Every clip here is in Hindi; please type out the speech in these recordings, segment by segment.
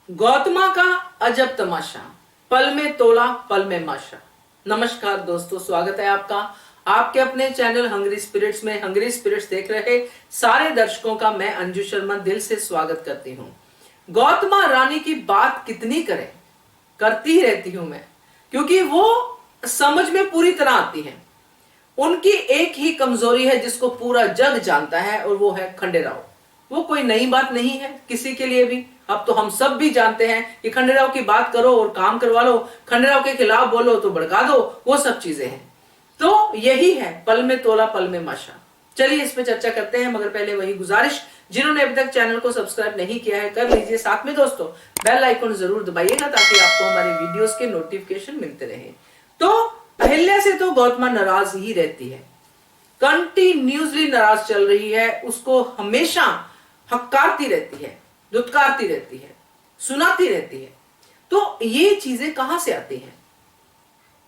गौतमा का अजब तमाशा, पल में तोला पल में माशा। नमस्कार दोस्तों, स्वागत है आपका आपके अपने चैनल हंग्री स्पिरिट्स में। हंग्री स्पिरिट्स देख रहे सारे दर्शकों का मैं अंजू शर्मा दिल से स्वागत करती हूँ। गौतमा रानी की बात कितनी करें, करती ही रहती हूं मैं, क्योंकि वो समझ में पूरी तरह आती है। उनकी एक ही कमजोरी है जिसको पूरा जग जानता है, और वो है खंडेराव। वो कोई नई बात नहीं है किसी के लिए भी। अब तो हम सब भी जानते हैं कि खंडेराव की बात करो और काम करवा लो, खंडेराव के खिलाफ बोलो तो भड़का दो, वो सब चीजें हैं। तो यही है, पल में तोला पल में माशा। चलिए इस पे चर्चा करते हैं, मगर पहले वही गुजारिश, जिन्होंने अभी तक चैनल को सब्सक्राइब नहीं किया है कर लीजिए। साथ में दोस्तों बेल आइकन जरूर दबाइएगा ताकि आपको हमारे वीडियोस के नोटिफिकेशन मिलते रहे। तो अहिल्या से तो गौतमा नाराज ही रहती है, कंटिन्यूसली नाराज चल रही है, उसको हमेशा हक्कारती रहती है, दुत्कारती रहती है, सुनाती रहती है। तो ये चीजें कहां से आती हैं?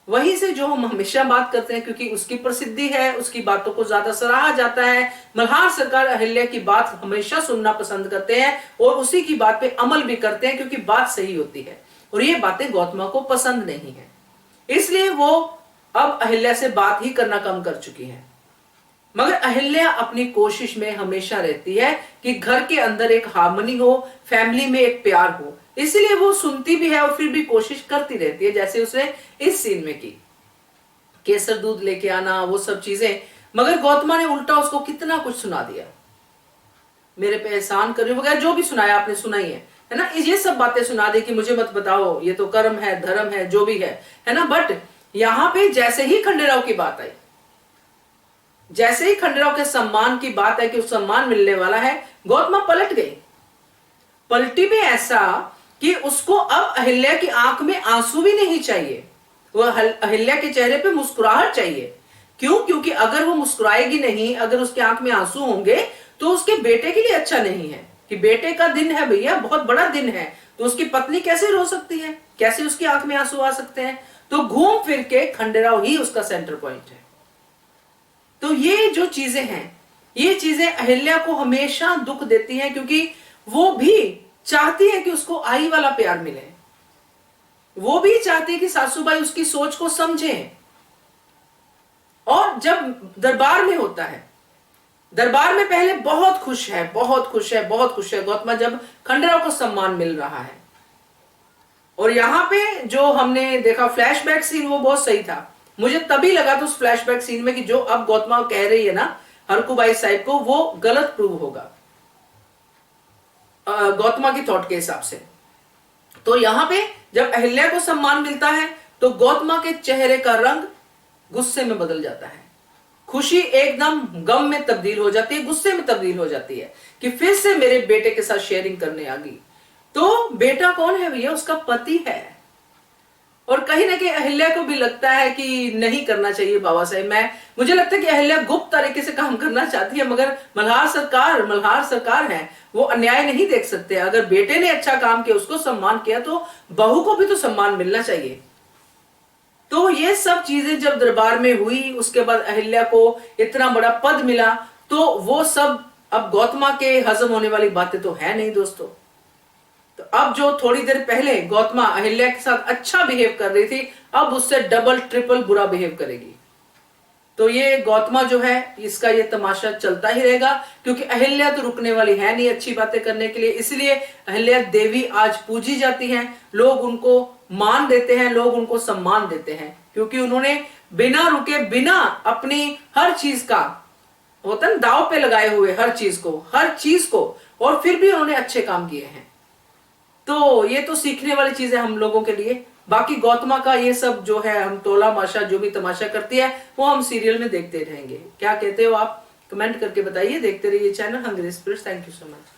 वहीं से जो हम हमेशा बात करते हैं, क्योंकि उसकी प्रसिद्धि है, उसकी बातों को ज्यादा सराहा जाता है। मल्हार सरकार अहिल्या की बात हमेशा सुनना पसंद करते हैं और उसी की बात पे अमल भी करते हैं, क्योंकि बात सही होती है। और ये बातें गौतमा को पसंद नहीं है, इसलिए वो अब अहिल्या से बात ही करना कम कर चुकी है। मगर अहिल्या अपनी कोशिश में हमेशा रहती है कि घर के अंदर एक हार्मनी हो, फैमिली में एक प्यार हो, इसलिए वो सुनती भी है और फिर भी कोशिश करती रहती है। जैसे उसने इस सीन में की, केसर दूध लेके आना, वो सब चीजें। मगर गौतमा ने उल्टा उसको कितना कुछ सुना दिया, मेरे पे एहसान कर रही हो वगैरह, जो भी सुनाया आपने सुनाई है ना। ये सब बातें सुना दी कि मुझे मत बताओ, ये तो कर्म है, धर्म है, जो भी है ना। बट यहां पे जैसे ही खंडेराव की बात आई, जैसे ही खंडेराव के सम्मान की बात है कि उस सम्मान मिलने वाला है, गौतमा पलट गई। पलटी भी ऐसा कि उसको अब अहिल्या की आंख में आंसू भी नहीं चाहिए, वो अहिल्या के चेहरे पे मुस्कुराहट चाहिए। क्यों? क्योंकि अगर वो मुस्कुराएगी नहीं, अगर उसके आंख में आंसू होंगे तो उसके बेटे के लिए अच्छा नहीं है। कि बेटे का दिन है भैया, बहुत बड़ा दिन है, तो उसकी पत्नी कैसे रो सकती है, कैसे उसकी आंख में आंसू आ सकते हैं? तो घूम फिर के खंडेराव ही उसका सेंटर पॉइंट है। तो ये जो चीजें हैं, ये चीजें अहिल्या को हमेशा दुख देती हैं, क्योंकि वो भी चाहती है कि उसको आई वाला प्यार मिले। वो भी चाहती है कि सासूबाई उसकी सोच को समझें। और जब दरबार में होता है, दरबार में पहले बहुत खुश है, बहुत खुश है, बहुत खुश है गौतमा, जब खंडेराव को सम्मान मिल रहा है। और यहां पे जो हमने देखा फ्लैशबैक सीन, वो बहुत सही था। मुझे तभी लगा था उस फ्लैशबैक सीन में कि जो अब गौतमा कह रही है ना हरकुबाई साहिब को, वो गलत प्रूव होगा गौतमा की थॉट के हिसाब से। तो यहां पे जब अहिल्या को सम्मान मिलता है तो गौतमा के चेहरे का रंग गुस्से में बदल जाता है। खुशी एकदम गम में तब्दील हो जाती है, गुस्से में तब्दील हो जाती है कि फिर से मेरे बेटे के साथ शेयरिंग करने आ गई। तो बेटा कौन है भैया? उसका पति है। और कहीं ना कहीं अहिल्या को भी लगता है कि नहीं करना चाहिए बाबा साहब। मुझे लगता है कि अहिल्या गुप्त तरीके से काम करना चाहती है, मगर मल्हार सरकार है, वो अन्याय नहीं देख सकते। अगर बेटे ने अच्छा काम किया, उसको सम्मान किया, तो बहू को भी तो सम्मान मिलना चाहिए। तो ये सब चीजें जब दरबार में हुई, उसके बाद अहिल्या को इतना बड़ा पद मिला, तो वो सब अब गौतमा के हजम होने वाली बातें तो है नहीं दोस्तों। तो अब जो थोड़ी देर पहले गौतमा अहिल्या के साथ अच्छा बिहेव कर रही थी, अब उससे डबल ट्रिपल बुरा बिहेव करेगी। तो ये गौतमा जो है, इसका ये तमाशा चलता ही रहेगा, क्योंकि अहिल्या तो रुकने वाली है नहीं अच्छी बातें करने के लिए। इसलिए अहिल्या देवी आज पूजी जाती हैं, लोग उनको मान देते हैं, लोग उनको सम्मान देते हैं, क्योंकि उन्होंने बिना रुके, बिना अपनी हर चीज का होता है दाव पे लगाए हुए, हर चीज को, और फिर भी उन्होंने अच्छे काम किए हैं। तो ये तो सीखने वाली चीज है हम लोगों के लिए। बाकी गौतमा का ये सब जो है, हम टोला माशा जो भी तमाशा करती है, वो हम सीरियल में देखते रहेंगे। क्या कहते हो आप? कमेंट करके बताइए। देखते रहिए channel Hungry Spirits. Thank you so much.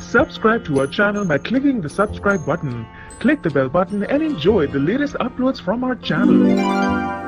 Subscribe to our channel by clicking the subscribe button. Click the bell button and enjoy the latest uploads from our channel.